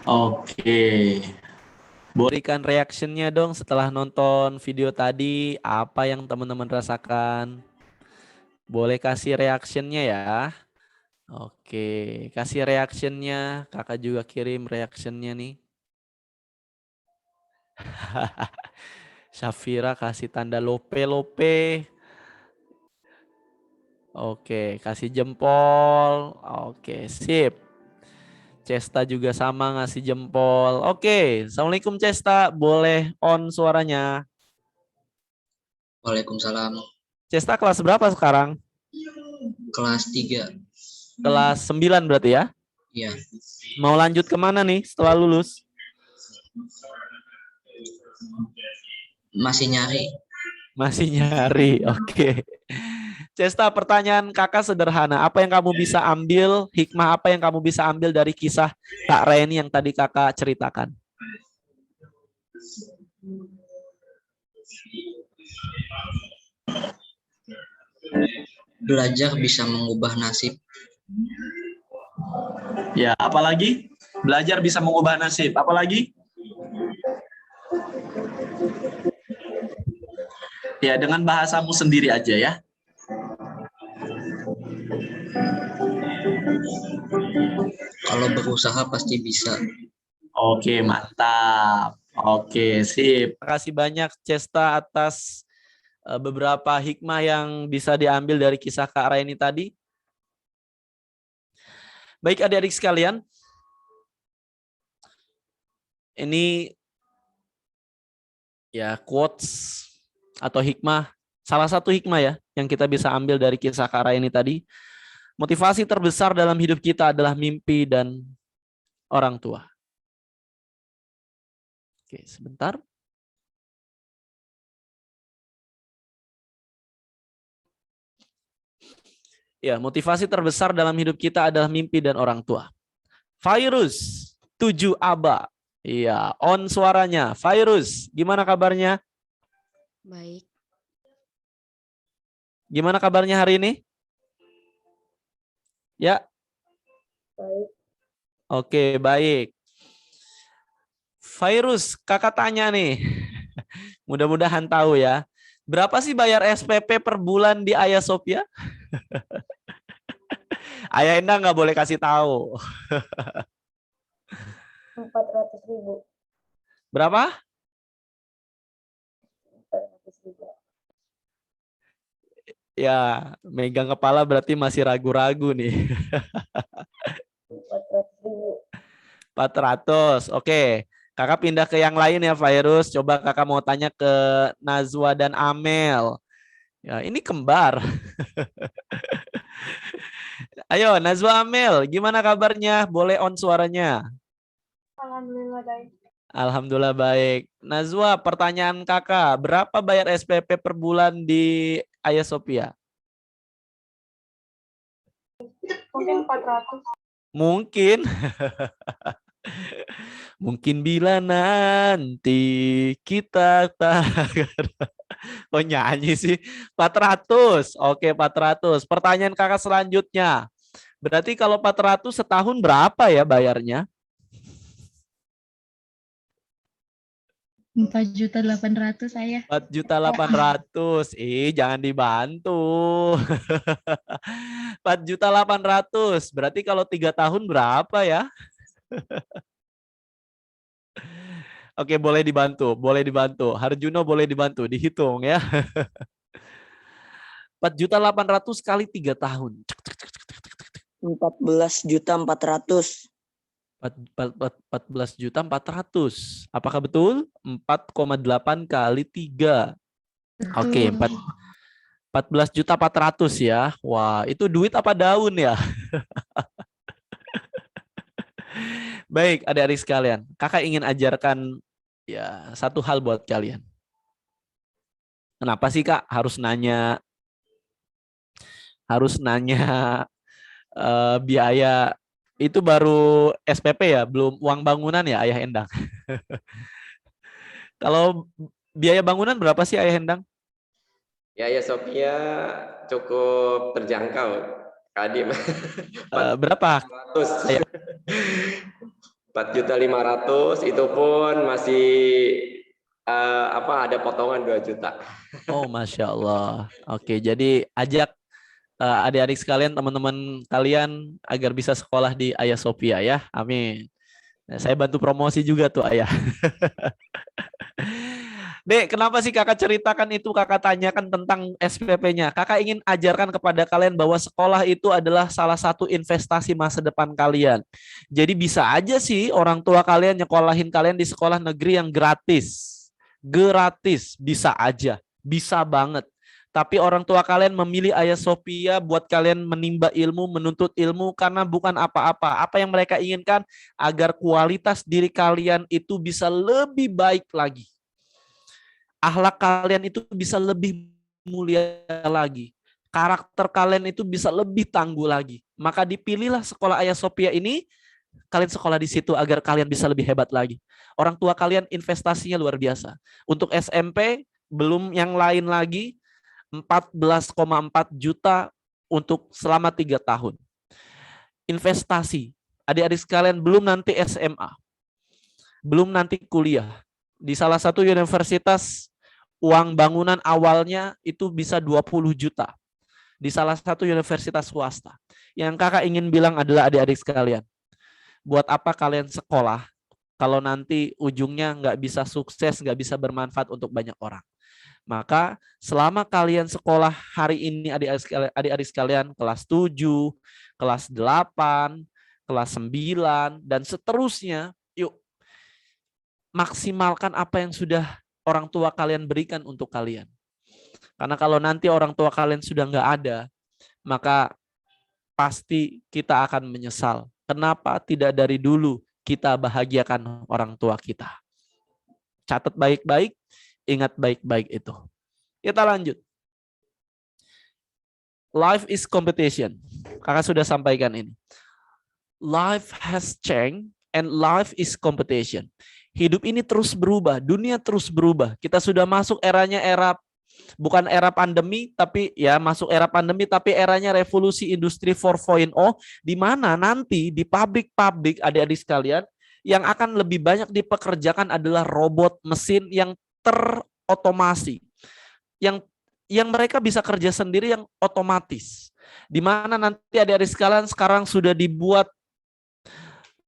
Oke. Berikan reaction-nya dong setelah nonton video tadi. Apa yang teman-teman rasakan? Boleh kasih reaction-nya ya. Oke, kasih reaction-nya. Kakak juga kirim reaction-nya nih. Syafira kasih tanda lope-lope. Oke, kasih jempol. Oke, sip. Cesta juga sama ngasih jempol. Oke, Assalamualaikum Cesta. Boleh on suaranya. Waalaikumsalam. Cesta kelas berapa sekarang? Kelas 3. Kelas 9 berarti ya? Iya. Mau lanjut kemana nih setelah lulus? Masih nyari. Masih nyari, oke. Cesta, pertanyaan kakak sederhana. Apa yang kamu bisa ambil, hikmah apa yang kamu bisa ambil dari kisah Kak Reni yang tadi kakak ceritakan? Belajar bisa mengubah nasib. Ya, apalagi? Belajar bisa mengubah nasib. Apalagi? Ya, dengan bahasamu sendiri aja ya. Kalau berusaha pasti bisa. Oke, mantap. Oke, sip. Terima kasih banyak Cesta atas beberapa hikmah yang bisa diambil dari kisah Kak Raini tadi. Baik adik-adik sekalian, ini ya quotes atau hikmah, salah satu hikmah ya yang kita bisa ambil dari kisah Kak Raini tadi. Motivasi terbesar dalam hidup kita adalah mimpi dan orang tua. Oke, sebentar. Ya, motivasi terbesar dalam hidup kita adalah mimpi dan orang tua. Virus 7 Aba. Iya, on suaranya. Virus, gimana kabarnya? Baik. Gimana kabarnya hari ini? Ya. Baik. Oke, baik. Virus, kakak tanya nih. Mudah-mudahan tahu ya. Berapa sih bayar SPP per bulan di Ayah Sophia? Ayah Endah nggak boleh kasih tahu. 400.000. Berapa? 400.000. Ya, megang kepala berarti masih ragu-ragu nih. 400.000. 400. Oke. Kakak pindah ke yang lain ya, Virus. Coba kakak mau tanya ke Nazwa dan Amel. Ya, ini kembar. Ayo, Nazwa Amel, gimana kabarnya? Boleh on suaranya. Alhamdulillah baik. Alhamdulillah baik. Nazwa, pertanyaan kakak, berapa bayar SPP per bulan di Ayah Sophia? Mungkin 400. Mungkin. Mungkin bila nanti kita tak. Oh nyanyi sih. 400. Oke, 400. Pertanyaan kakak selanjutnya. Berarti kalau 400 setahun berapa ya bayarnya? 4.800.000 saya. 4.800.000. Jangan dibantu. 4.800.000. Berarti kalau 3 tahun berapa ya? Oke, boleh dibantu. Boleh dibantu. Harjuno boleh dibantu. Dihitung ya. 4.800.000 kali 3 tahun. 14.400.000. 14.400.000. Apakah betul? 4,8 kali 3. Oke, 14.400.000 ya. Wah, itu duit apa daun ya? Baik, adik-adik sekalian. Kakak ingin ajarkan ya satu hal buat kalian. Kenapa sih Kak harus nanya harus nanya biaya itu baru SPP ya, belum uang bangunan ya Ayah Endang. Kalau biaya bangunan berapa sih Ayah Endang? Ya, ya Sophia cukup terjangkau. Kadim Berapa 400. Ayah? 4.500.000 itu pun masih ada potongan 2 juta. Oh, Masya Allah. Oke, jadi ajak adik-adik sekalian, teman-teman kalian agar bisa sekolah di Ayah Sophia ya. Amin. Nah, saya bantu promosi juga tuh Ayah. Dek, kenapa sih kakak ceritakan itu, kakak tanyakan tentang SPP-nya? Kakak ingin ajarkan kepada kalian bahwa sekolah itu adalah salah satu investasi masa depan kalian. Jadi bisa aja sih orang tua kalian nyekolahin kalian di sekolah negeri yang gratis. Gratis, bisa aja. Bisa banget. Tapi orang tua kalian memilih Ayah Sophia buat kalian menimba ilmu, menuntut ilmu karena bukan apa-apa. Apa yang mereka inginkan agar kualitas diri kalian itu bisa lebih baik lagi. Akhlak kalian itu bisa lebih mulia lagi. Karakter kalian itu bisa lebih tangguh lagi. Maka dipilihlah sekolah Ayah Sophia ini, kalian sekolah di situ agar kalian bisa lebih hebat lagi. Orang tua kalian investasinya luar biasa. Untuk SMP belum yang lain lagi, 14,4 juta untuk selama 3 tahun. Investasi. Adik-adik sekalian belum nanti SMA. Belum nanti kuliah. Di salah satu universitas uang bangunan awalnya itu bisa 20 juta. Di salah satu universitas swasta. Yang kakak ingin bilang adalah adik-adik sekalian. Buat apa kalian sekolah kalau nanti ujungnya nggak bisa sukses, nggak bisa bermanfaat untuk banyak orang. Maka selama kalian sekolah hari ini adik-adik sekalian kelas 7, kelas 8, kelas 9, dan seterusnya, yuk maksimalkan apa yang sudah orang tua kalian berikan untuk kalian. Karena kalau nanti orang tua kalian sudah nggak ada, maka pasti kita akan menyesal. Kenapa tidak dari dulu kita bahagiakan orang tua kita? Catat baik-baik, ingat baik-baik itu. Kita lanjut. Life is competition. Kakak sudah sampaikan ini. Life has changed and life is competition. Hidup ini terus berubah, dunia terus berubah. Kita sudah masuk eranya bukan era pandemi, tapi ya masuk era pandemi, tapi eranya revolusi industri 4.0, di mana nanti di pabrik-pabrik adik-adik sekalian yang akan lebih banyak dipekerjakan adalah robot mesin yang terotomasi, yang mereka bisa kerja sendiri, yang otomatis. Di mana nanti adik-adik sekalian sekarang sudah dibuat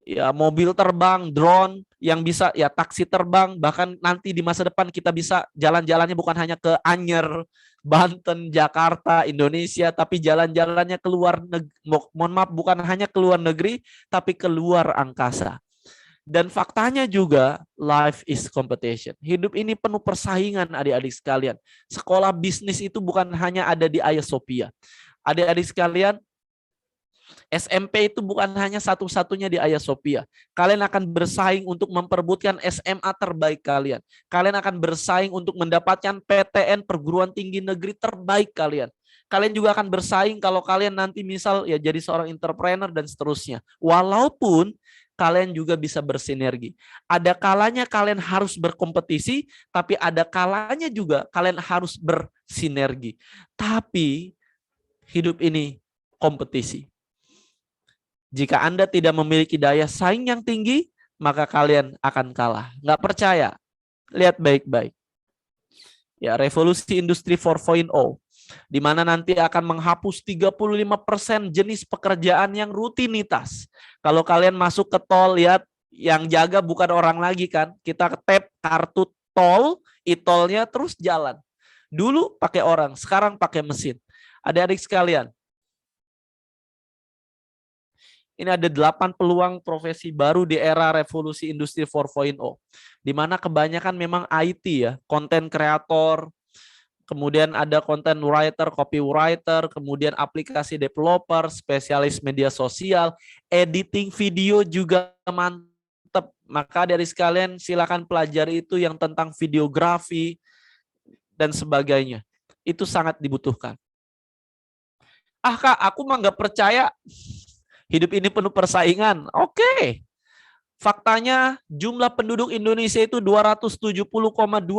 ya mobil terbang, drone yang bisa ya taksi terbang, bahkan nanti di masa depan kita bisa jalan-jalannya bukan hanya ke Anyer, Banten, Jakarta, Indonesia, tapi jalan-jalannya keluar negeri, mohon maaf bukan hanya keluar negeri, tapi keluar angkasa. Dan faktanya juga life is competition. Hidup ini penuh persaingan adik-adik sekalian. Sekolah bisnis itu bukan hanya ada di Ayah Sophia. Adik-adik sekalian, SMP itu bukan hanya satu-satunya di Ayah Sophia. Kalian akan bersaing untuk memperebutkan SMA terbaik kalian. Kalian akan bersaing untuk mendapatkan PTN perguruan tinggi negeri terbaik kalian. Kalian juga akan bersaing kalau kalian nanti misal ya jadi seorang entrepreneur dan seterusnya. Walaupun kalian juga bisa bersinergi. Ada kalanya kalian harus berkompetisi, tapi ada kalanya juga kalian harus bersinergi. Tapi hidup ini kompetisi. Jika Anda tidak memiliki daya saing yang tinggi, maka kalian akan kalah. Nggak percaya? Lihat baik-baik. Ya, revolusi industri 4.0, di mana nanti akan menghapus 35% jenis pekerjaan yang rutinitas. Kalau kalian masuk ke tol, lihat yang jaga bukan orang lagi kan. Kita tap kartu tol, e-tolnya terus jalan. Dulu pakai orang, sekarang pakai mesin. Adik-adik sekalian, ini ada 8 peluang profesi baru di era revolusi industri 4.0. Di mana kebanyakan memang IT ya, konten kreator, kemudian ada content writer, copywriter, kemudian aplikasi developer, spesialis media sosial, editing video juga mantap. Maka dari sekalian silakan pelajari itu yang tentang videografi dan sebagainya. Itu sangat dibutuhkan. Ah Kak, aku mah nggak percaya. Hidup ini penuh persaingan. Oke. Faktanya jumlah penduduk Indonesia itu 270,2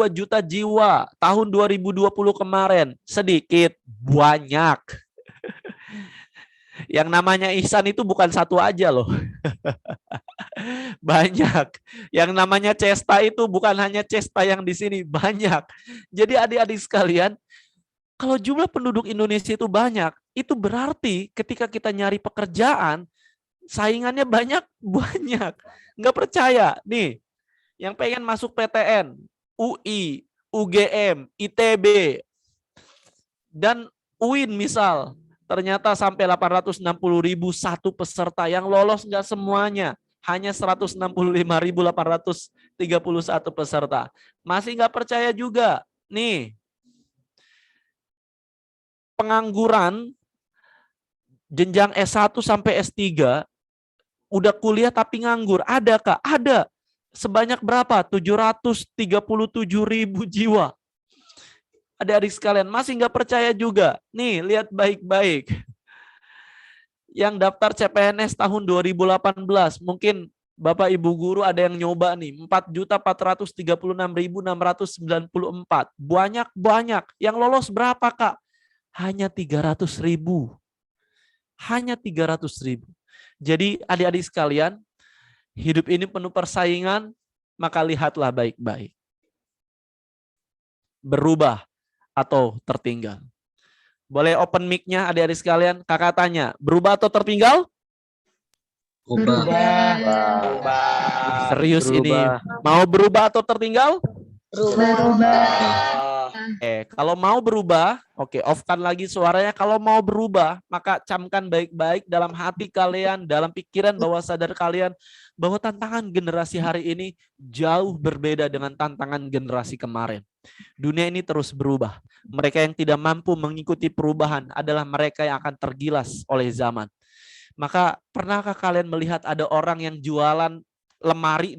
juta jiwa tahun 2020 kemarin. Sedikit, banyak. Yang namanya ihsan itu bukan satu aja loh. Banyak. Yang namanya cesta itu bukan hanya cesta yang di sini, banyak. Jadi adik-adik sekalian, kalau jumlah penduduk Indonesia itu banyak, itu berarti ketika kita nyari pekerjaan, saingannya banyak, banyak. Nggak percaya. Nih, yang pengen masuk PTN, UI, UGM, ITB, dan UIN misal, ternyata sampai 860.000 satu peserta, yang lolos nggak semuanya, hanya 165.831 peserta. Masih nggak percaya juga. Nih, pengangguran jenjang S1 sampai S3 udah kuliah tapi nganggur. Ada Kak? Ada. Sebanyak berapa? 737.000 jiwa. Adik-adik sekalian, masih nggak percaya juga. Nih, lihat baik-baik. Yang daftar CPNS tahun 2018, mungkin Bapak Ibu guru ada yang nyoba nih, 4.436.694. Banyak-banyak. Yang lolos berapa Kak? Hanya 300.000. Hanya 300.000. Jadi adik-adik sekalian, hidup ini penuh persaingan, maka lihatlah baik-baik. Berubah atau tertinggal. Boleh open mic-nya adik-adik sekalian? Kakak tanya, berubah atau tertinggal? Ubah. Serius ini. Mau berubah atau tertinggal? Berubah. Kalau mau berubah, oke, off-kan lagi suaranya. Kalau mau berubah, maka camkan baik-baik dalam hati kalian, dalam pikiran bawah sadar kalian, bahwa tantangan generasi hari ini jauh berbeda dengan tantangan generasi kemarin. Dunia ini terus berubah. Mereka yang tidak mampu mengikuti perubahan adalah mereka yang akan tergilas oleh zaman. Maka pernahkah kalian melihat ada orang yang jualan lemari,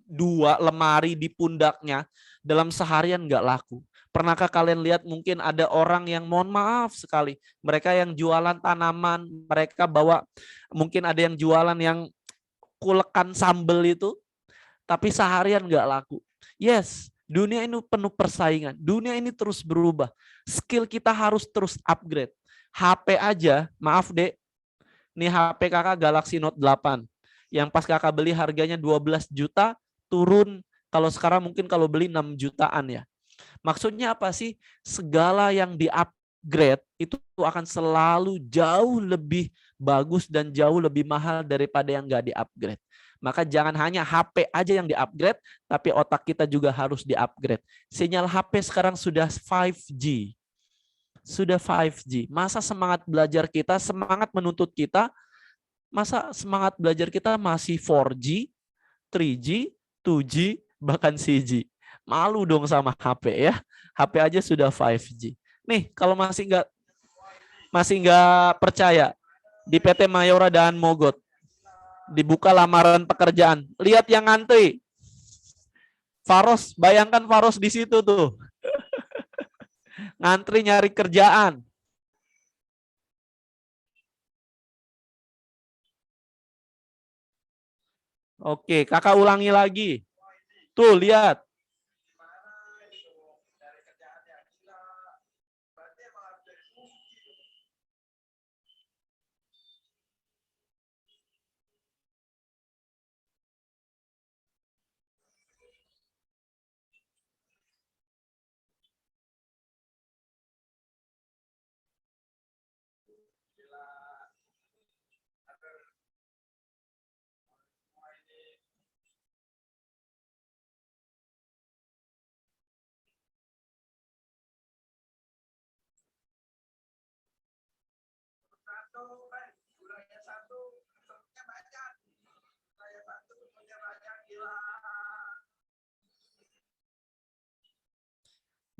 2 lemari di pundaknya, dalam seharian nggak laku? Pernahkah kalian lihat mungkin ada orang yang, mohon maaf sekali, mereka yang jualan tanaman, mereka bawa, mungkin ada yang jualan yang kulekan sambel itu, tapi seharian nggak laku. Yes, dunia ini penuh persaingan. Dunia ini terus berubah. Skill kita harus terus upgrade. HP aja, maaf Dek, nih HP kakak Galaxy Note 8. Yang pas kakak beli harganya 12 juta, turun kalau sekarang mungkin kalau beli 6 jutaan ya. Maksudnya apa sih? Segala yang di-upgrade itu akan selalu jauh lebih bagus dan jauh lebih mahal daripada yang nggak di-upgrade. Maka jangan hanya HP aja yang di-upgrade, tapi otak kita juga harus di-upgrade. Sinyal HP sekarang sudah 5G. Sudah 5G. Masa semangat belajar kita, semangat menuntut kita, masa semangat belajar kita masih 4G, 3G, 2G, bahkan CG. Malu dong sama HP ya. HP aja sudah 5G. Nih, kalau masih nggak percaya, di PT Mayora dan Mogot dibuka lamaran pekerjaan. Lihat yang ngantri. Faros, bayangkan Faros di situ tuh. Ngantri nyari kerjaan. Oke, kakak ulangi lagi. Tuh, lihat.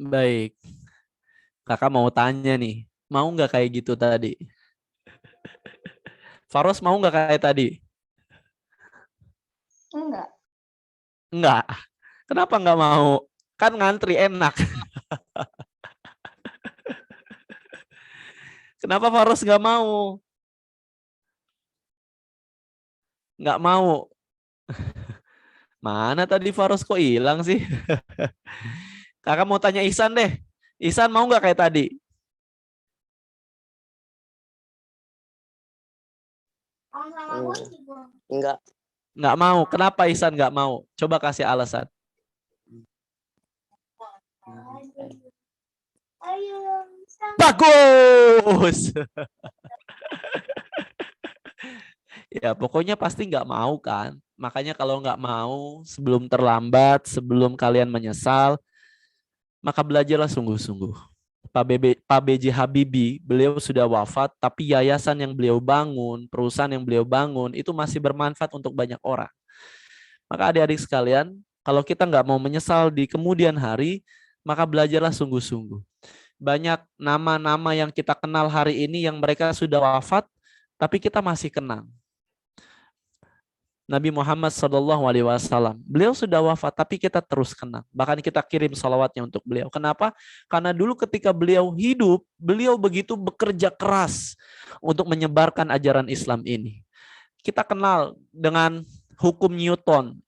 Baik, kakak mau tanya nih, mau nggak kayak gitu tadi? Faros mau nggak kayak tadi? Enggak. Enggak. Kenapa nggak mau? Kan ngantri enak. Kenapa Faros nggak mau? Nggak mau. Mana tadi Faros kok hilang sih? Kakak mau tanya Ihsan deh. Ihsan mau nggak kayak tadi? Enggak. Nggak mau. Kenapa Ihsan nggak mau? Coba kasih alasan. Bagus. Ya pokoknya pasti nggak mau kan. Makanya kalau nggak mau, sebelum terlambat, sebelum kalian menyesal, maka belajarlah sungguh-sungguh. Pak B.J. Habibie, beliau sudah wafat, tapi yayasan yang beliau bangun, perusahaan yang beliau bangun, itu masih bermanfaat untuk banyak orang. Maka adik-adik sekalian, kalau kita nggak mau menyesal di kemudian hari, maka belajarlah sungguh-sungguh. Banyak nama-nama yang kita kenal hari ini yang mereka sudah wafat, tapi kita masih kenang. Nabi Muhammad SAW, beliau sudah wafat, tapi kita terus kenang. Bahkan kita kirim salawatnya untuk beliau. Kenapa? Karena dulu ketika beliau hidup, beliau begitu bekerja keras untuk menyebarkan ajaran Islam ini. Kita kenal dengan hukum Newton,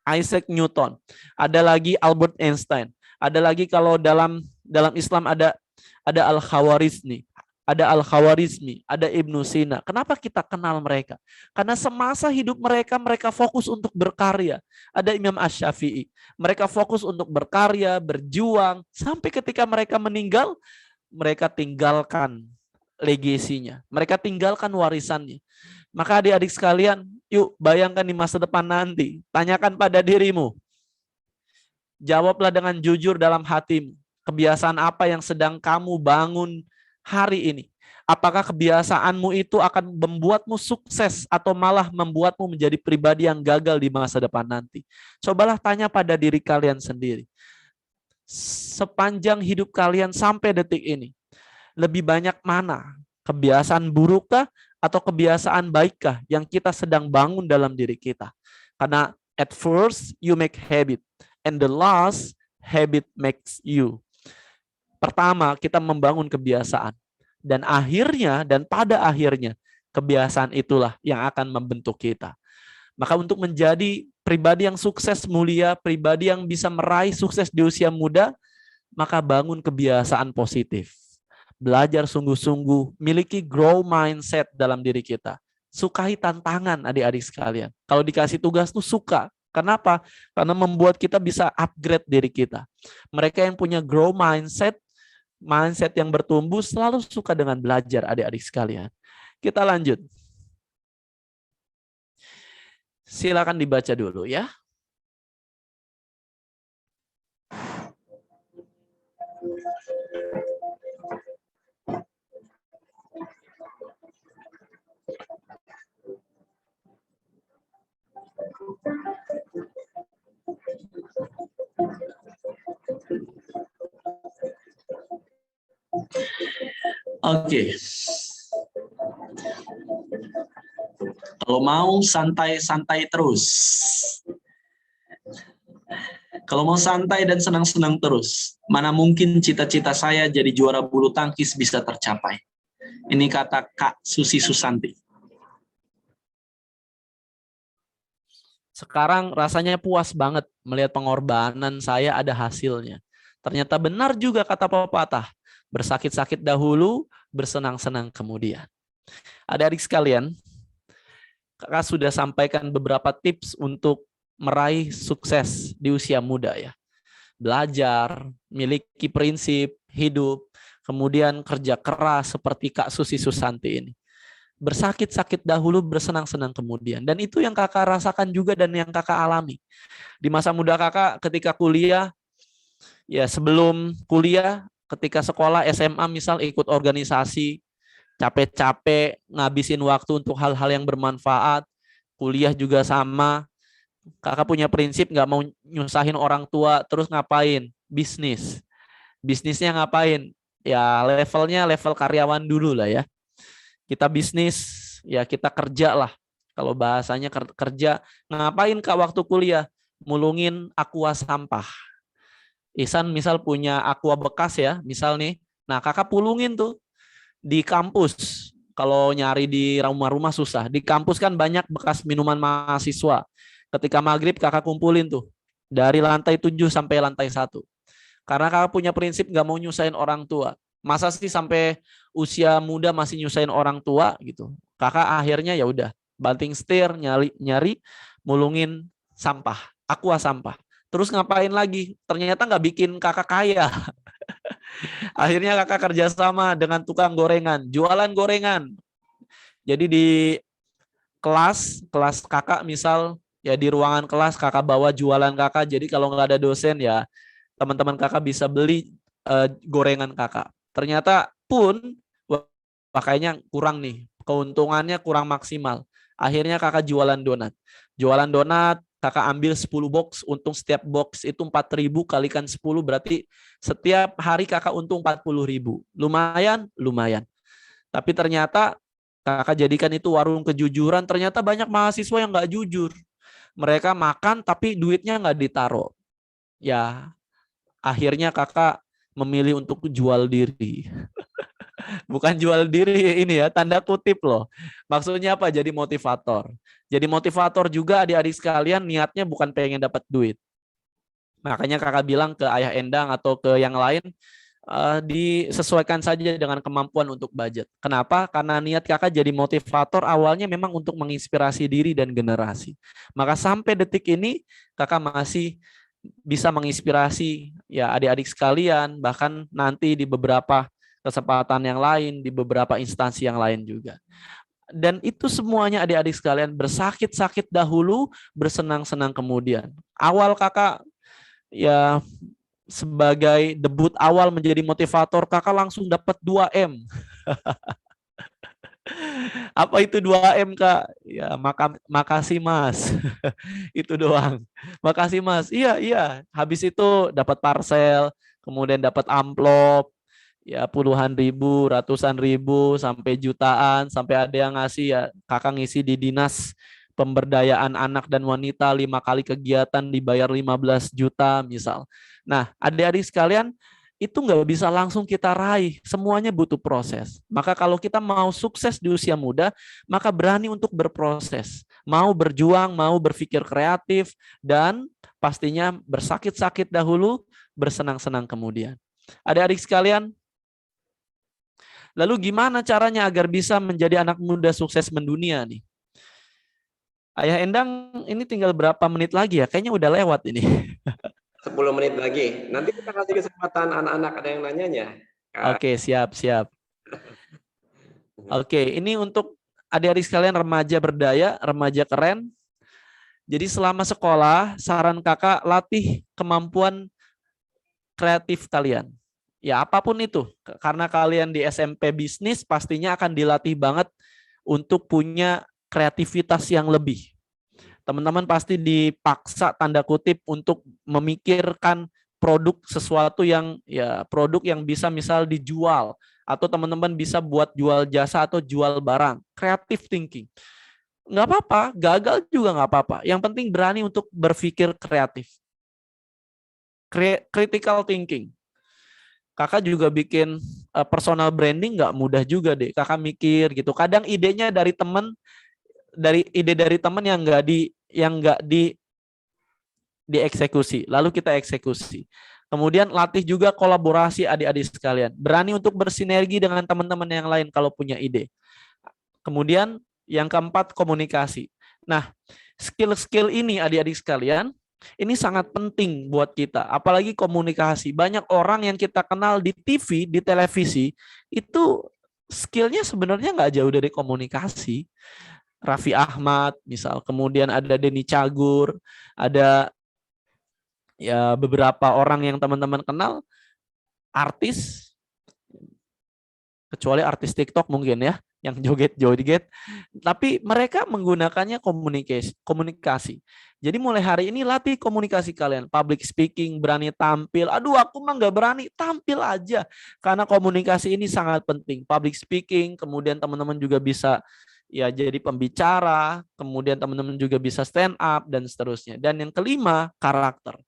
Isaac Newton. Ada lagi Albert Einstein. Ada lagi kalau dalam Islam ada Al-Khawarizmi. Ada Al-Khawarizmi, ada Ibnu Sina. Kenapa kita kenal mereka? Karena semasa hidup mereka fokus untuk berkarya. Ada Imam Asy-Syafi'i. Mereka fokus untuk berkarya, berjuang. Sampai ketika mereka meninggal, mereka tinggalkan legasinya. Mereka tinggalkan warisannya. Maka adik-adik sekalian, yuk bayangkan di masa depan nanti. Tanyakan pada dirimu. Jawablah dengan jujur dalam hatimu. Kebiasaan apa yang sedang kamu bangun hari ini? Apakah kebiasaanmu itu akan membuatmu sukses atau malah membuatmu menjadi pribadi yang gagal di masa depan nanti? Cobalah tanya pada diri kalian sendiri. Sepanjang hidup kalian sampai detik ini, lebih banyak mana? Kebiasaan burukkah atau kebiasaan baikkah yang kita sedang bangun dalam diri kita? Karena at first you make habit and the last habit makes you. Pertama, kita membangun kebiasaan. Dan akhirnya, dan pada akhirnya, kebiasaan itulah yang akan membentuk kita. Maka untuk menjadi pribadi yang sukses mulia, pribadi yang bisa meraih sukses di usia muda, maka bangun kebiasaan positif. Belajar sungguh-sungguh, miliki grow mindset dalam diri kita. Sukai tantangan adik-adik sekalian. Kalau dikasih tugas tuh suka. Kenapa? Karena membuat kita bisa upgrade diri kita. Mereka yang punya grow mindset yang bertumbuh selalu suka dengan belajar adik-adik sekalian. Kita lanjut. Silakan dibaca dulu ya. Oke. Kalau mau santai-santai terus. Kalau mau santai dan senang-senang terus, mana mungkin cita-cita saya jadi juara bulu tangkis bisa tercapai. Ini kata Kak Susi Susanti. Sekarang rasanya puas banget melihat pengorbanan saya ada hasilnya. Ternyata benar juga kata pepatah. Bersakit-sakit dahulu, bersenang-senang kemudian. Adik-adik sekalian, Kakak sudah sampaikan beberapa tips untuk meraih sukses di usia muda ya. Belajar, miliki prinsip hidup, kemudian kerja keras seperti Kak Susi Susanti ini. Bersakit-sakit dahulu, bersenang-senang kemudian. Dan itu yang Kakak rasakan juga dan yang Kakak alami. Di masa muda Kakak ketika kuliah, ya sebelum kuliah, ketika sekolah SMA misal ikut organisasi, capek-capek, ngabisin waktu untuk hal-hal yang bermanfaat. Kuliah juga sama. Kakak punya prinsip nggak mau nyusahin orang tua, terus ngapain? Bisnis. Bisnisnya ngapain? Ya levelnya level karyawan dulu lah ya. Kita bisnis, ya kita kerja lah. Kalau bahasanya kerja, ngapain Kak waktu kuliah? Mulungin aqua sampah. Ihsan misal punya aqua bekas ya, misal nih. Nah kakak pulungin tuh. di kampus. Kalau nyari di rumah-rumah susah. Di kampus kan banyak bekas minuman mahasiswa. Ketika maghrib kakak kumpulin tuh. Dari lantai 7 sampai lantai 1. Karena kakak punya prinsip nggak mau nyusahin orang tua. Masa sih sampai usia muda masih nyusahin orang tua gitu. Kakak akhirnya ya udah banting setir, nyari mulungin sampah, aqua sampah. Terus ngapain lagi? Ternyata nggak bikin kakak kaya. Akhirnya kakak kerjasama dengan tukang gorengan, jualan gorengan. Jadi di kelas kakak misal ya di ruangan kelas kakak bawa jualan kakak. Jadi kalau nggak ada dosen ya teman-teman kakak bisa beli gorengan kakak. Ternyata pun wah kayaknya kurang nih, keuntungannya kurang maksimal. Akhirnya kakak jualan donat. Jualan donat kakak ambil 10 box, untung setiap box itu 4.000 kalikan 10 berarti setiap hari kakak untung 40.000. Lumayan, lumayan. Tapi ternyata kakak jadikan itu warung kejujuran, ternyata banyak mahasiswa yang nggak jujur. Mereka makan tapi duitnya nggak ditaruh. Ya, akhirnya kakak memilih untuk jual diri. Bukan jual diri ini ya, tanda kutip loh. Maksudnya apa? Jadi motivator. Jadi motivator juga adik-adik sekalian niatnya bukan pengen dapat duit. Makanya kakak bilang ke Ayah Endang atau ke yang lain, disesuaikan saja dengan kemampuan untuk budget. Kenapa? Karena niat kakak jadi motivator awalnya memang untuk menginspirasi diri dan generasi. Maka sampai detik ini kakak masih bisa menginspirasi ya adik-adik sekalian, bahkan nanti di beberapa kesempatan yang lain, di beberapa instansi yang lain juga. Dan itu semuanya adik-adik sekalian bersakit-sakit dahulu, bersenang-senang kemudian. Awal kakak ya sebagai debut awal menjadi motivator, kakak langsung dapat 2M. Apa itu 2M Kak? Ya makasih Mas. Itu doang. Makasih Mas. Iya. Habis itu dapat parcel, kemudian dapat amplop, ya puluhan ribu, ratusan ribu, sampai jutaan, sampai ada yang ngasih ya kakak ngisi di dinas pemberdayaan anak dan wanita 5 kali kegiatan dibayar 15 juta misal. Nah adik-adik sekalian itu nggak bisa langsung kita raih, semuanya butuh proses. Maka kalau kita mau sukses di usia muda, maka berani untuk berproses. Mau berjuang, mau berpikir kreatif, dan pastinya bersakit-sakit dahulu, bersenang-senang kemudian. Adik-adik sekalian, lalu gimana caranya agar bisa menjadi anak muda sukses mendunia nih? Ayah Endang ini tinggal berapa menit lagi ya? Kayaknya udah lewat ini. 10 menit lagi. Nanti kita kasih kesempatan anak-anak ada yang nanyanya. Oke, siap. Oke, ini untuk adik-adik sekalian remaja berdaya, remaja keren. Jadi selama sekolah, saran kakak latih kemampuan kreatif kalian. Ya apapun itu, karena kalian di SMP bisnis pastinya akan dilatih banget untuk punya kreativitas yang lebih. Teman-teman pasti dipaksa tanda kutip untuk memikirkan produk sesuatu yang ya produk yang bisa misal dijual atau teman-teman bisa buat jual jasa atau jual barang. Creative thinking. Nggak apa-apa, gagal juga nggak apa-apa. Yang penting berani untuk berpikir kreatif. Critical thinking. Kakak juga bikin personal branding nggak mudah juga deh. Kakak mikir gitu. Kadang idenya dari teman, dari teman yang nggak dieksekusi. Lalu kita eksekusi. Kemudian latih juga kolaborasi adik-adik sekalian. Berani untuk bersinergi dengan teman-teman yang lain kalau punya ide. Kemudian yang keempat komunikasi. Nah, skill-skill ini adik-adik sekalian, ini sangat penting buat kita, apalagi komunikasi. Banyak orang yang kita kenal di TV, di televisi, itu skillnya sebenarnya nggak jauh dari komunikasi. Raffi Ahmad, misal, kemudian ada Denny Cagur, ada ya beberapa orang yang teman-teman kenal, artis, kecuali artis TikTok mungkin ya, yang joget-joget, tapi mereka menggunakannya komunikasi. Jadi mulai hari ini latih komunikasi kalian, public speaking, berani tampil. Aduh, aku mah nggak berani, tampil aja. Karena komunikasi ini sangat penting. Public speaking, kemudian teman-teman juga bisa ya jadi pembicara, kemudian teman-teman juga bisa stand up dan seterusnya. Dan yang kelima, karakter.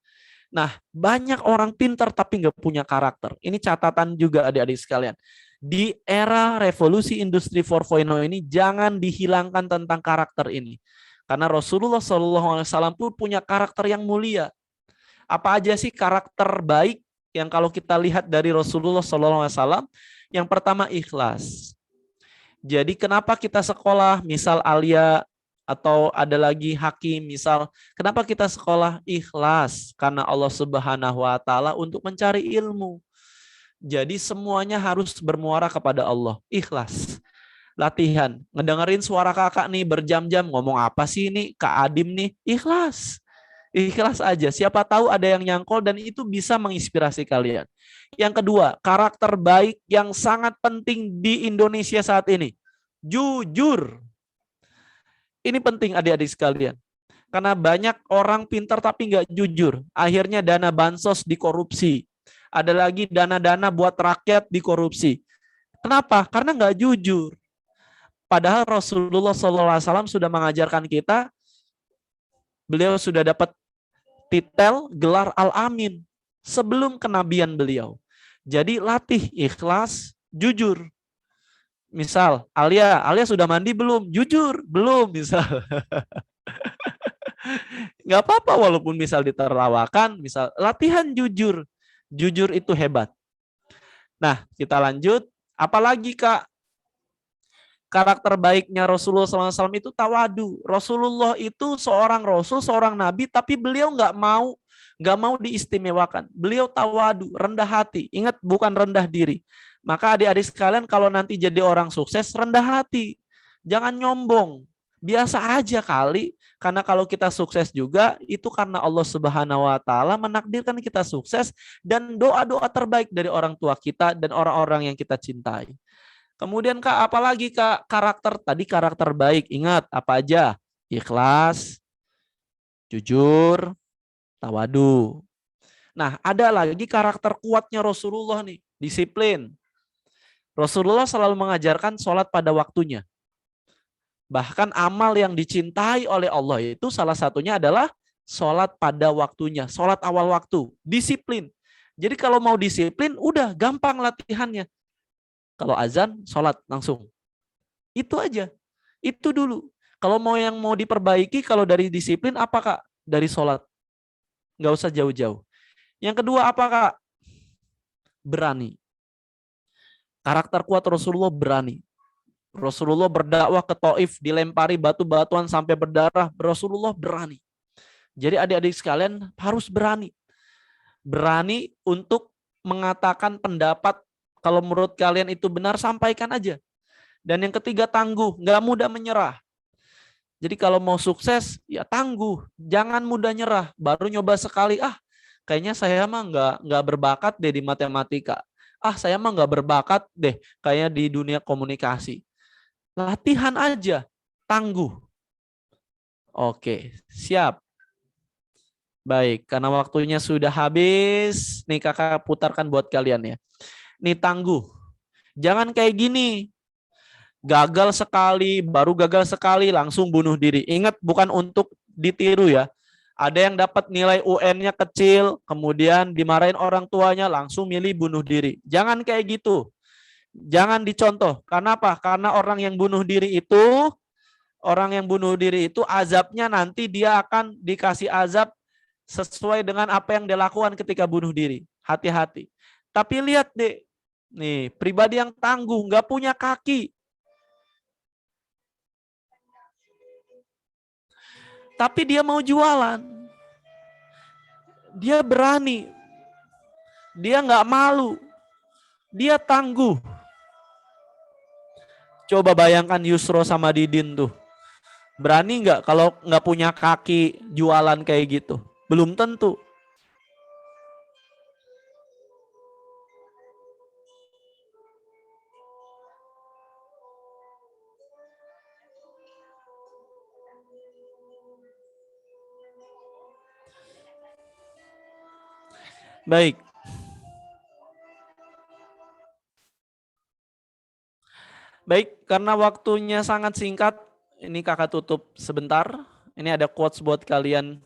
Nah, banyak orang pintar tapi nggak punya karakter. Ini catatan juga adik-adik sekalian. Di era revolusi industri 4.0 ini jangan dihilangkan tentang karakter ini. Karena Rasulullah SAW pun punya karakter yang mulia. Apa aja sih karakter baik yang kalau kita lihat dari Rasulullah SAW? Yang pertama ikhlas. Jadi kenapa kita sekolah, misal Alia atau ada lagi Hakim, misal kenapa kita sekolah? Ikhlas karena Allah Subhanahu wa taala untuk mencari ilmu. Jadi semuanya harus bermuara kepada Allah. Ikhlas. Latihan. Ngedengerin suara kakak nih berjam-jam. Ngomong apa sih ini Kak Adim nih? Ikhlas. Ikhlas aja. Siapa tahu ada yang nyangkol dan itu bisa menginspirasi kalian. Yang kedua, karakter baik yang sangat penting di Indonesia saat ini. Jujur. Ini penting adik-adik sekalian. Karena banyak orang pintar tapi nggak jujur. Akhirnya dana bansos dikorupsi. Ada lagi dana-dana buat rakyat dikorupsi. Kenapa? Karena nggak jujur. Padahal Rasulullah SAW sudah mengajarkan kita, beliau sudah dapat titel gelar Al-Amin sebelum kenabian beliau. Jadi latih ikhlas, jujur. Misal, Alia sudah mandi belum? Jujur, belum misal. Nggak apa-apa walaupun misal ditertawakan, misal latihan jujur. Jujur itu hebat. Nah, kita lanjut. Apalagi Kak, karakter baiknya Rasulullah SAW itu tawadu. Rasulullah itu seorang Rasul, seorang Nabi, tapi beliau nggak mau diistimewakan. Beliau tawadu, rendah hati. Ingat, bukan rendah diri. Maka adik-adik sekalian kalau nanti jadi orang sukses, rendah hati. Jangan nyombong. Biasa aja kali. Karena kalau kita sukses juga, itu karena Allah Subhanahu wa taala menakdirkan kita sukses dan doa-doa terbaik dari orang tua kita dan orang-orang yang kita cintai. Kemudian Kak, apalagi Kak, karakter tadi karakter baik. Ingat apa aja? Ikhlas, jujur, tawadu. Nah, ada lagi karakter kuatnya Rasulullah nih, disiplin. Rasulullah selalu mengajarkan sholat pada waktunya. Bahkan amal yang dicintai oleh Allah itu salah satunya adalah sholat pada waktunya, sholat awal waktu, disiplin. Jadi kalau mau disiplin, udah gampang latihannya. Kalau azan, sholat langsung. Itu aja, itu dulu. Kalau mau diperbaiki, kalau dari disiplin apa Kak? Dari sholat. Nggak usah jauh-jauh. Yang kedua apa Kak? Berani. Karakter kuat Rasulullah berani. Rasulullah berdakwah ke Taif, dilempari batu-batuan sampai berdarah. Rasulullah berani. Jadi adik-adik sekalian harus berani. Berani untuk mengatakan pendapat. Kalau menurut kalian itu benar, sampaikan aja. Dan yang ketiga tangguh, nggak mudah menyerah. Jadi kalau mau sukses, ya tangguh. Jangan mudah nyerah. Baru nyoba sekali, kayaknya saya mah nggak berbakat deh di matematika. Saya mah nggak berbakat deh kayak di dunia komunikasi. Latihan aja, tangguh. Oke, siap. Baik, karena waktunya sudah habis, nih kakak putarkan buat kalian ya. Nih tangguh. Jangan kayak gini. Gagal sekali, baru gagal sekali, langsung bunuh diri. Ingat, bukan untuk ditiru ya. Ada yang dapat nilai UN-nya kecil, kemudian dimarahin orang tuanya, langsung milih bunuh diri. Jangan kayak gitu. Jangan dicontoh. Karena apa? Karena orang yang bunuh diri itu azabnya nanti dia akan dikasih azab sesuai dengan apa yang dia lakukan ketika bunuh diri. Hati-hati. Tapi lihat deh, nih pribadi yang tangguh, nggak punya kaki. Tapi dia mau jualan. Dia berani. Dia nggak malu. Dia tangguh. Coba bayangkan Yusro sama Didin tuh. Berani nggak kalau nggak punya kaki jualan kayak gitu? Belum tentu. Baik. Baik, karena waktunya sangat singkat, ini kakak tutup sebentar. Ini ada quotes buat kalian,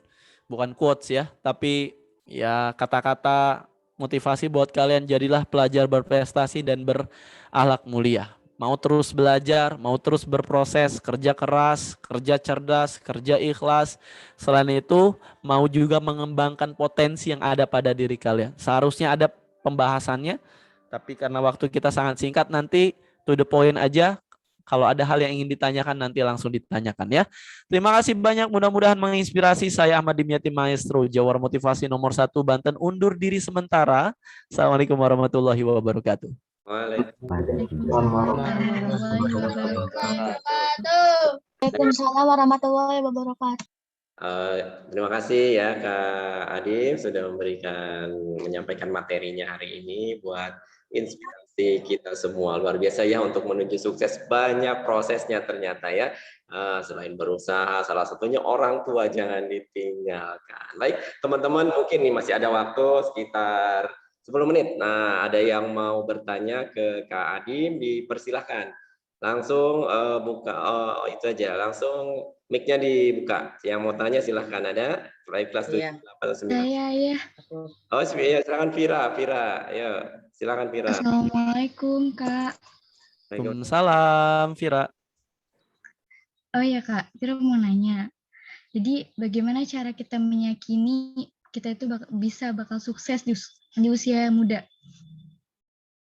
bukan quotes ya, tapi ya kata-kata motivasi buat kalian, jadilah pelajar berprestasi dan berakhlak mulia. Mau terus belajar, mau terus berproses, kerja keras, kerja cerdas, kerja ikhlas. Selain itu, mau juga mengembangkan potensi yang ada pada diri kalian. Seharusnya ada pembahasannya, tapi karena waktu kita sangat singkat, nanti to the point aja. Kalau ada hal yang ingin ditanyakan, nanti langsung ditanyakan ya. Terima kasih banyak, mudah-mudahan menginspirasi. Saya Ahmad Dimyati Maestro, Jawara Motivasi nomor 1 Banten, undur diri sementara. Assalamualaikum warahmatullahi wabarakatuh. Waalaikumsalam. Waalaikumsalam warahmatullahi wabarakatuh. Terima kasih ya Kak Adif sudah menyampaikan materinya hari ini buat inspirasi kita semua. Luar biasa ya untuk menuju sukses, banyak prosesnya ternyata ya. Selain berusaha, salah satunya orang tua jangan ditinggalkan. Baik teman-teman, mungkin nih masih ada waktu sekitar 10 menit. Nah, ada yang mau bertanya ke Kak Adim, dipersilahkan. Langsung buka, itu aja, langsung mic-nya dibuka. Yang mau tanya silahkan, ada mulai kelas 7, 8, 9. Ya. Oh, ya, silakan Vira. Ayo, silakan Vira. Assalamualaikum Kak. Waalaikumsalam, Vira. Oh ya Kak, Vira mau nanya. Jadi bagaimana cara kita meyakini kita itu bakal sukses di usia muda?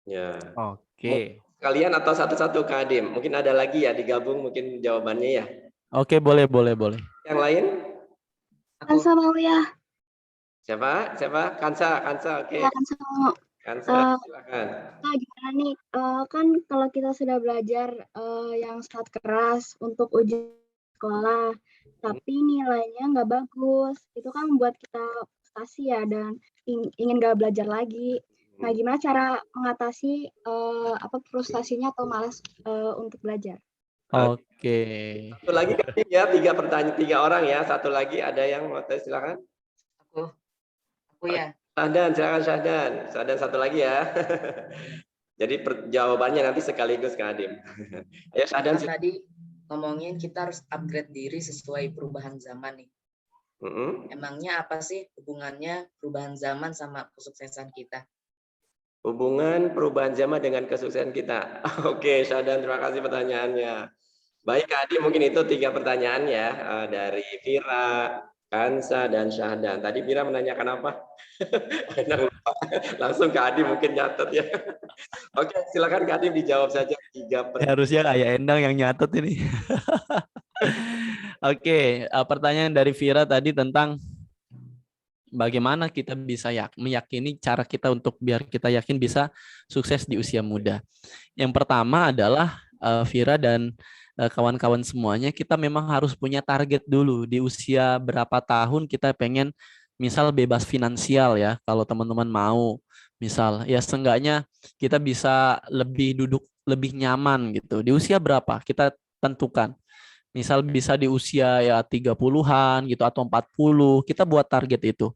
Ya. Oke. Kalian atau satu-satu Kak Adim? Mungkin ada lagi ya digabung mungkin jawabannya ya. Oke, boleh. Yang lain? Kansa mau ya. Siapa? Kansa, oke. Kansa mau. Kansa, silakan. Nah, gimana nih? Kan kalau kita sudah belajar yang sangat keras untuk ujian sekolah, tapi nilainya nggak bagus, itu kan membuat kita frustasi ya dan ingin nggak belajar lagi. Nah, gimana cara mengatasi frustasinya atau malas untuk belajar? Oke. Satu lagi kan ya, 3 pertanyaan, 3 orang ya. Satu lagi ada yang mau tes, silakan. Aku ya. Syahdan, silakan Syahdan. Syahdan satu lagi ya. Jadi jawabannya nanti sekaligus Kak Adim. Ayo Syahdan. Kan tadi ngomongin kita harus upgrade diri sesuai perubahan zaman nih. Emangnya apa sih hubungannya perubahan zaman sama kesuksesan kita? Hubungan perubahan zaman dengan kesuksesan kita. Oke, Syahdan, terima kasih pertanyaannya. Baik Kak Adim, mungkin itu 3 pertanyaan ya dari Vira, Kansa, dan Syahdan. Tadi Vira menanyakan apa? Langsung Kak Adim mungkin nyatet ya. Oke, silakan Kak Adim dijawab saja 3 pertanyaan. Harusnya kayak Endang yang nyatet ini. Oke, pertanyaan dari Vira tadi tentang bagaimana kita bisa meyakini cara kita untuk biar kita yakin bisa sukses di usia muda. Yang pertama adalah Vira dan kawan-kawan semuanya, kita memang harus punya target dulu di usia berapa tahun kita pengen misal bebas finansial ya, kalau teman-teman mau misal ya seenggaknya kita bisa duduk lebih nyaman gitu. Di usia berapa kita tentukan. Misal bisa di usia ya 30-an gitu atau 40, kita buat target itu.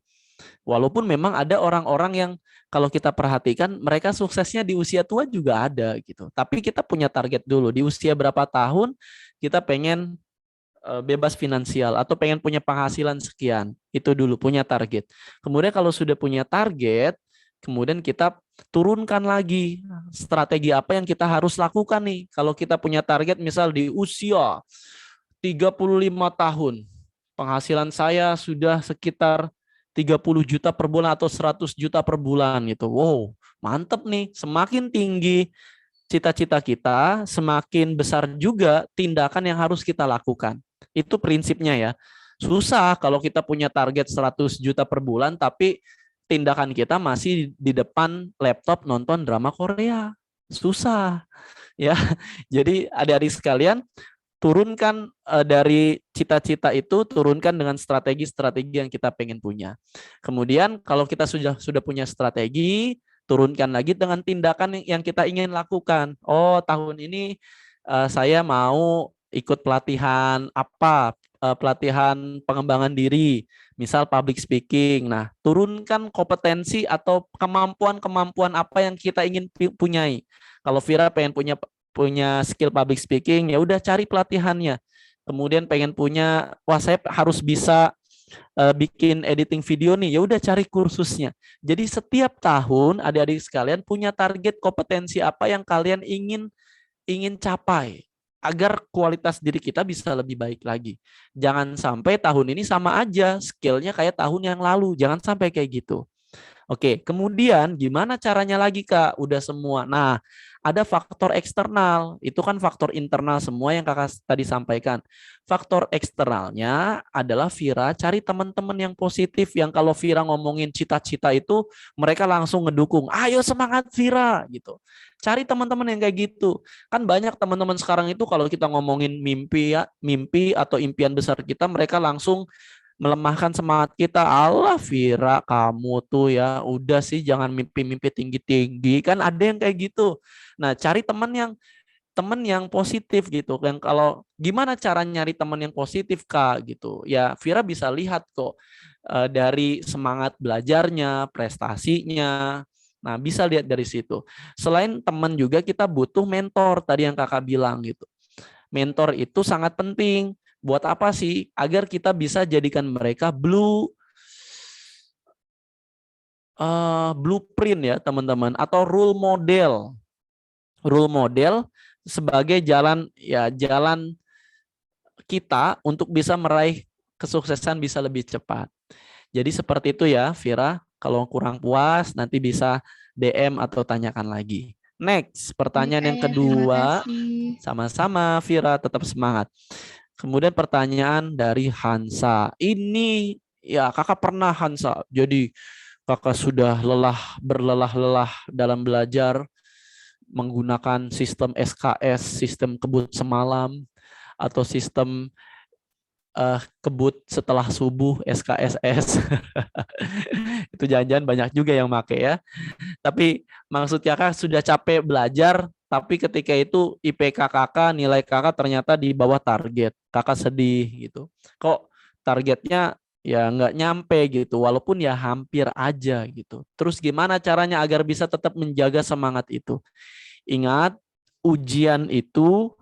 Walaupun memang ada orang-orang yang kalau kita perhatikan mereka suksesnya di usia tua juga ada gitu. Tapi kita punya target dulu di usia berapa tahun kita pengen bebas finansial atau pengen punya penghasilan sekian. Itu dulu punya target. Kemudian kalau sudah punya target, kemudian kita turunkan lagi strategi apa yang kita harus lakukan nih. Kalau kita punya target misal di usia 35 tahun, penghasilan saya sudah sekitar 30 juta per bulan atau 100 juta per bulan gitu. Wow, mantep nih. Semakin tinggi cita-cita kita, semakin besar juga tindakan yang harus kita lakukan. Itu prinsipnya ya. Susah kalau kita punya target 100 juta per bulan, tapi tindakan kita masih di depan laptop nonton drama Korea. Susah. Ya. Jadi adik-adik sekalian, turunkan dari cita-cita itu, turunkan dengan strategi-strategi yang kita pengen punya. Kemudian kalau kita sudah punya strategi, turunkan lagi dengan tindakan yang kita ingin lakukan. Oh, tahun ini saya mau ikut pelatihan apa? Pelatihan pengembangan diri, misal public speaking. Nah, turunkan kompetensi atau kemampuan-kemampuan apa yang kita ingin punyai. Kalau Vira pengen punya skill public speaking, ya udah cari pelatihannya. Kemudian pengen punya, wah saya harus bisa bikin editing video nih, ya udah cari kursusnya. Jadi setiap tahun adik-adik sekalian punya target kompetensi apa yang kalian ingin capai agar kualitas diri kita bisa lebih baik lagi. Jangan sampai tahun ini sama aja skillnya kayak tahun yang lalu. Jangan sampai kayak gitu. Oke, kemudian gimana caranya lagi Kak? Udah semua. Nah, ada faktor eksternal. Itu kan faktor internal semua yang Kakak tadi sampaikan. Faktor eksternalnya adalah Vira cari teman-teman yang positif, yang kalau Vira ngomongin cita-cita itu mereka langsung ngedukung. Ayo semangat Vira gitu. Cari teman-teman yang kayak gitu. Kan banyak teman-teman sekarang itu kalau kita ngomongin mimpi ya, mimpi atau impian besar kita, mereka langsung melemahkan semangat kita. Allah Vira, kamu tuh ya udah sih jangan mimpi-mimpi tinggi-tinggi. Kan ada yang kayak gitu. Nah, cari teman yang positif gitu. Yang kalau gimana cara nyari teman yang positif Kak gitu. Ya Vira bisa lihat kok dari semangat belajarnya, prestasinya. Nah, bisa lihat dari situ. Selain teman juga kita butuh mentor tadi yang Kakak bilang gitu. Mentor itu sangat penting. Buat apa sih? Agar kita bisa jadikan mereka blueprint ya teman-teman, atau role model. Role model sebagai jalan kita untuk bisa meraih kesuksesan bisa lebih cepat. Jadi seperti itu ya Vira. Kalau kurang puas nanti bisa DM atau tanyakan lagi. Next, pertanyaan yang Iya, terima kedua. kasih. Sama-sama Vira, tetap semangat. Kemudian pertanyaan dari Hansa. Ini ya Kakak pernah Hansa. Jadi Kakak sudah berlelah-lelah dalam belajar menggunakan sistem SKS, sistem kebut semalam, atau sistem kebut setelah subuh, SKSS. Itu jangan-jangan banyak juga yang make ya. Tapi maksudnya Kakak sudah capek belajar, tapi ketika itu IPK kakak, nilai kakak ternyata di bawah target. Kakak sedih gitu. Kok targetnya ya nggak nyampe gitu, walaupun ya hampir aja gitu. Terus gimana caranya agar bisa tetap menjaga semangat itu? Ingat, ujian itu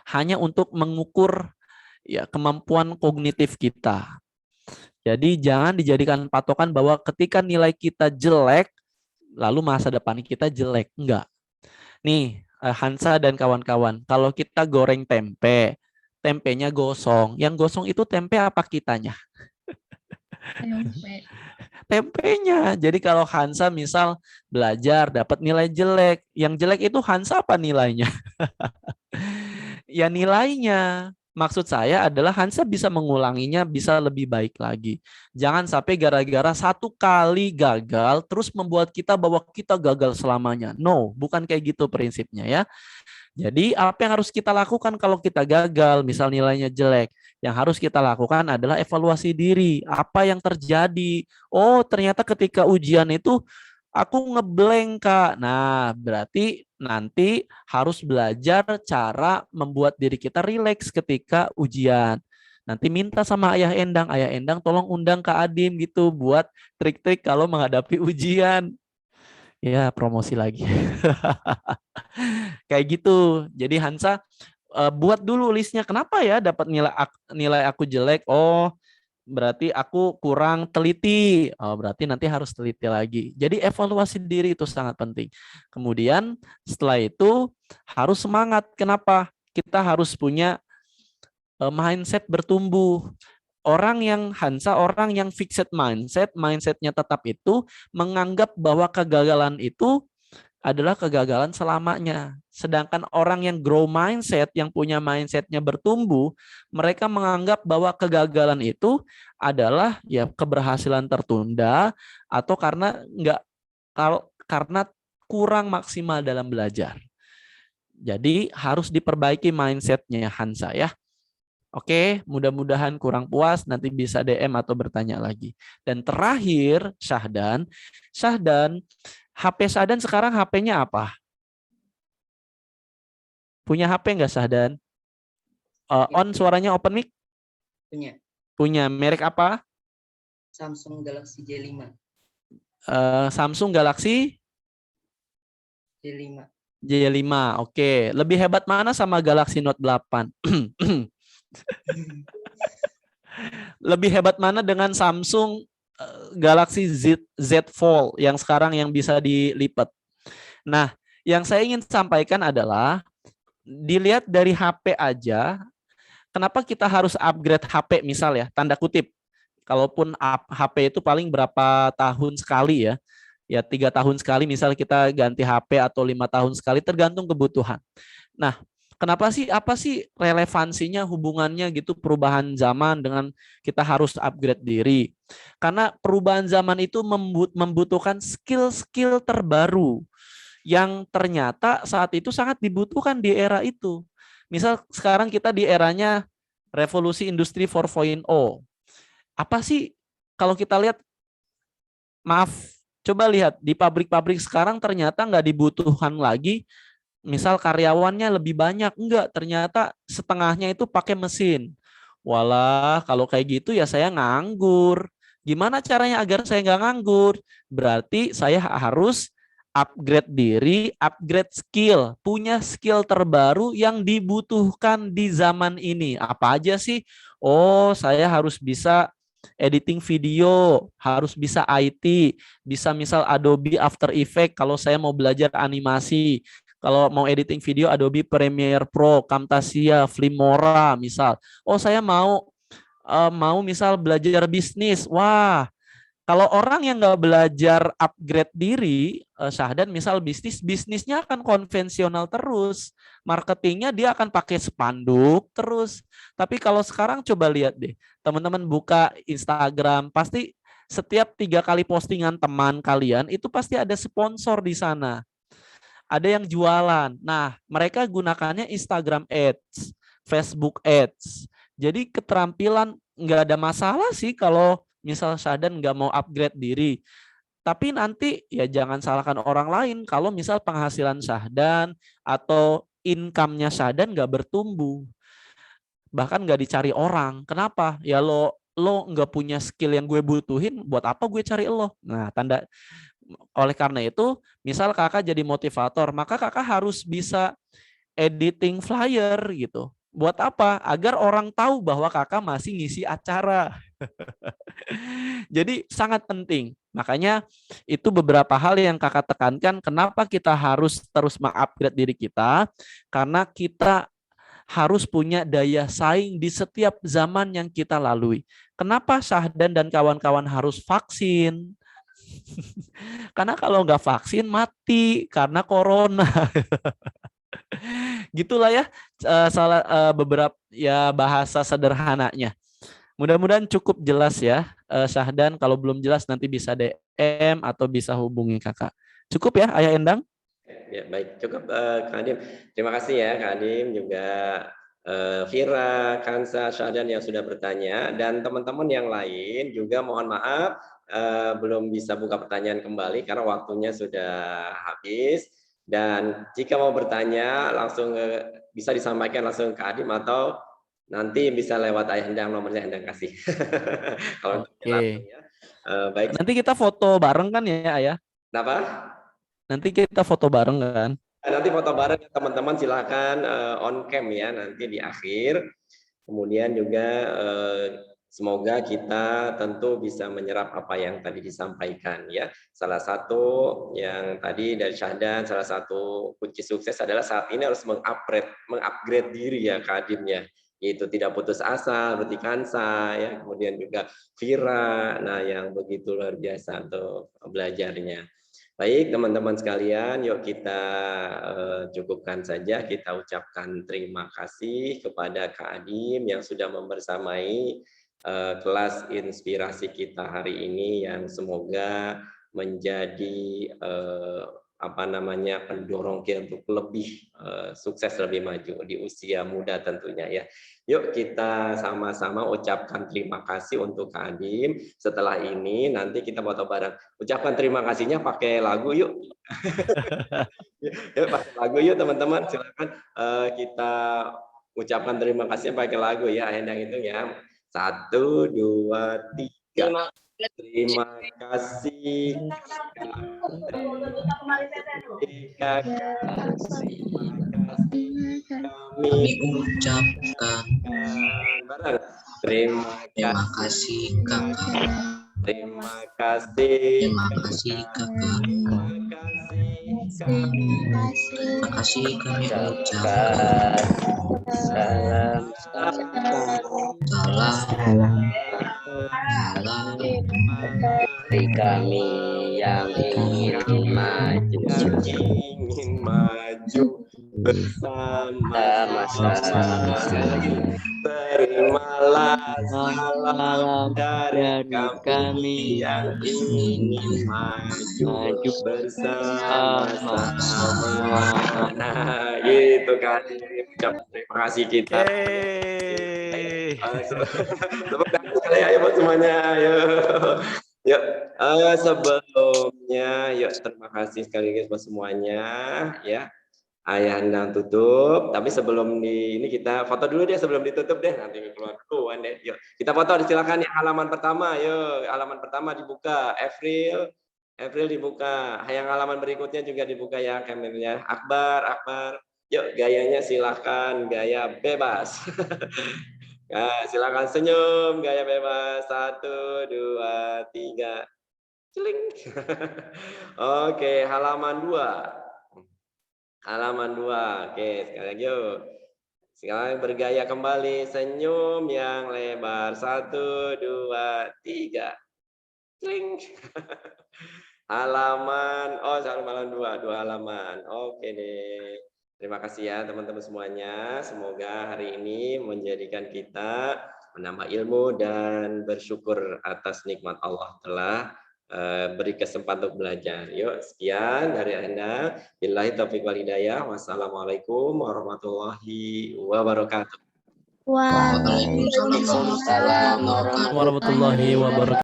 hanya untuk mengukur ya kemampuan kognitif kita. Jadi jangan dijadikan patokan bahwa ketika nilai kita jelek, lalu masa depan kita jelek. Enggak. Nih, Hansa dan kawan-kawan, kalau kita goreng tempe, tempenya gosong. Yang gosong itu tempe apa kitanya? Tempe. Tempenya. Jadi kalau Hansa misal belajar dapat nilai jelek, yang jelek itu Hansa apa nilainya? Ya nilainya. Maksud saya adalah Hansa bisa mengulanginya, bisa lebih baik lagi. Jangan sampai gara-gara satu kali gagal terus membuat kita bahwa kita gagal selamanya. No, bukan kayak gitu prinsipnya ya. Jadi apa yang harus kita lakukan kalau kita gagal, misal nilainya jelek? Yang harus kita lakukan adalah evaluasi diri. Apa yang terjadi? Oh, ternyata ketika ujian itu aku ngeblank, Kak. Nah, berarti nanti harus belajar cara membuat diri kita rileks ketika ujian. Nanti minta sama Ayah Endang tolong undang Kak Adim gitu buat trik-trik kalau menghadapi ujian. Ya, promosi lagi. Kayak gitu. Jadi Hansa buat dulu listnya. Kenapa ya dapat nilai aku jelek? Oh, berarti aku kurang teliti. Oh, berarti nanti harus teliti lagi. Jadi evaluasi diri itu sangat penting. Kemudian setelah itu harus semangat. Kenapa? Kita harus punya mindset bertumbuh. Orang yang Hansa, orang yang fixed mindsetnya tetap itu menganggap bahwa kegagalan itu adalah kegagalan selamanya. Sedangkan orang yang grow mindset, yang punya mindsetnya bertumbuh, mereka menganggap bahwa kegagalan itu adalah ya keberhasilan tertunda atau karena kurang maksimal dalam belajar. Jadi harus diperbaiki mindsetnya Hansa ya. Oke, mudah-mudahan kurang puas, nanti bisa DM atau bertanya lagi. Dan terakhir, Syahdan, HP Syahdan sekarang HP-nya apa? Punya HP nggak Syahdan? On suaranya open mic? Punya. Punya, merek apa? Samsung Galaxy J5. Samsung Galaxy J5. J5, oke. Lebih hebat mana sama Galaxy Note 8? Lebih hebat mana dengan Samsung Galaxy Z Fold yang sekarang yang bisa dilipat. Nah, yang saya ingin sampaikan adalah dilihat dari HP aja, kenapa kita harus upgrade HP misal ya, tanda kutip. Kalaupun HP itu paling berapa tahun sekali ya, ya 3 tahun sekali misal kita ganti HP atau 5 tahun sekali tergantung kebutuhan. Nah, kenapa sih, apa sih relevansinya hubungannya gitu perubahan zaman dengan kita harus upgrade diri? Karena perubahan zaman itu membutuhkan skill-skill terbaru yang ternyata saat itu sangat dibutuhkan di era itu. Misal sekarang kita di eranya revolusi industri 4.0. Apa sih kalau kita lihat, maaf, coba lihat di pabrik-pabrik sekarang ternyata nggak dibutuhkan lagi, misal karyawannya lebih banyak, enggak, ternyata setengahnya itu pakai mesin. Walah, kalau kayak gitu ya saya nganggur. Gimana caranya agar saya nggak nganggur? Berarti saya harus upgrade diri, upgrade skill, punya skill terbaru yang dibutuhkan di zaman ini. Apa aja sih? Oh, saya harus bisa editing video, harus bisa IT, bisa misal Adobe After Effects kalau saya mau belajar animasi. Kalau mau editing video Adobe Premiere Pro, Camtasia, Filmora misal. Oh, saya mau misal belajar bisnis. Wah, kalau orang yang nggak belajar upgrade diri, Syahdan misal bisnisnya akan konvensional terus. Marketingnya dia akan pakai spanduk terus. Tapi kalau sekarang coba lihat deh, teman-teman buka Instagram, pasti setiap 3 kali postingan teman kalian, itu pasti ada sponsor di sana. Ada yang jualan. Nah, mereka gunakannya Instagram Ads, Facebook Ads. Jadi keterampilan nggak ada masalah sih kalau misal Syahdan nggak mau upgrade diri. Tapi nanti ya jangan salahkan orang lain kalau misal penghasilan Syahdan atau income-nya Syahdan nggak bertumbuh. Bahkan nggak dicari orang. Kenapa? Ya lo nggak punya skill yang gue butuhin, buat apa gue cari lo? Nah, oleh karena itu, misal kakak jadi motivator, maka kakak harus bisa editing flyer gitu. Buat apa? Agar orang tahu bahwa kakak masih ngisi acara. Jadi sangat penting. Makanya itu beberapa hal yang kakak tekankan, kenapa kita harus terus mengupgrade diri kita, karena kita harus punya daya saing di setiap zaman yang kita lalui. Kenapa Syahdan dan kawan-kawan harus vaksin? Karena kalau nggak vaksin mati karena corona. Gitulah ya beberapa ya bahasa sederhananya. Mudah-mudahan cukup jelas ya, Syahdan. Kalau belum jelas nanti bisa DM atau bisa hubungi kakak. Cukup ya, Ayah Endang? Ya, baik, cukup Kak Adim. Terima kasih ya Kak Adim, juga Vira, Kansa, Syahdan yang sudah bertanya, dan teman-teman yang lain juga mohon maaf belum bisa buka pertanyaan kembali karena waktunya sudah habis. Dan jika mau bertanya langsung bisa disampaikan langsung ke Adim atau nanti bisa lewat Ayah Endang, nomornya Endang kasih. Kalau Oke. ya. Baik. Nanti kita foto bareng kan ya, Ayah? Kenapa? Nanti kita foto bareng kan? Nanti foto bareng teman-teman silakan on cam ya nanti di akhir. Kemudian juga semoga kita tentu bisa menyerap apa yang tadi disampaikan ya. Salah satu yang tadi dari Syahdan, salah satu kunci sukses adalah saat ini harus mengupgrade diri ya Kak Adim ya. Yaitu tidak putus asa, seperti Kansa ya, kemudian juga Vira, nah yang begitu luar biasa untuk belajarnya. Baik teman-teman sekalian, yuk kita cukupkan saja. Kita ucapkan terima kasih kepada Kak Adim yang sudah membersamai kelas inspirasi kita hari ini, yang semoga menjadi pendorong kita untuk lebih sukses, lebih maju di usia muda tentunya ya. Yuk kita sama-sama ucapkan terima kasih untuk Kak Adim. Setelah ini nanti kita foto bareng. Ucapkan terima kasihnya pakai lagu yuk. Yuk pakai lagu yuk teman-teman. Silakan kita ucapkan terima kasih pakai lagu ya. Endang itu ya. 1, 2, 3. Terima kasih. Kami ucapkan bareng. Terima Terima kasih kakak. Terima kasih. Terima kasih kakak. Terima kasih kami ucapkan. Salam. Salam. Dari kami yang ingin maju bersama-sama. Terimalah salam dari kami yang ingin maju bersama-sama. Nah, gitu kan. Terima kasih kita. Tepuk tangan sekali ayo buat semuanya. Ayo. Yuk, sebelumnya, yuk terima kasih sekaligus buat semuanya, ya. Ayah hendak tutup, tapi sebelum ini kita foto dulu deh sebelum ditutup deh, nanti keluar duluan deh. Yuk, kita foto, silakan yang halaman pertama, yuk halaman pertama dibuka, April dibuka, yang halaman berikutnya juga dibuka ya kameranya. Akbar, yuk gayanya silakan, gaya bebas. Nah, silakan senyum, gaya bebas, 1, 2, 3, celing. Oke, halaman 2. Halaman 2. Oke, sekali lagi yuk. Sekarang bergaya kembali, senyum yang lebar. 1, 2, 3. Kling. Halaman, halaman 2 halaman. Oke deh. Terima kasih ya teman-teman semuanya. Semoga hari ini menjadikan kita menambah ilmu dan bersyukur atas nikmat Allah telah beri kesempatan untuk belajar. Yuk, sekian dari Anda. Billahi taufiq wal hidayah. Wassalamualaikum warahmatullahi wabarakatuh. Waalaikumsalam warahmatullahi wabarakatuh. Warahmatullahi wabarakatuh.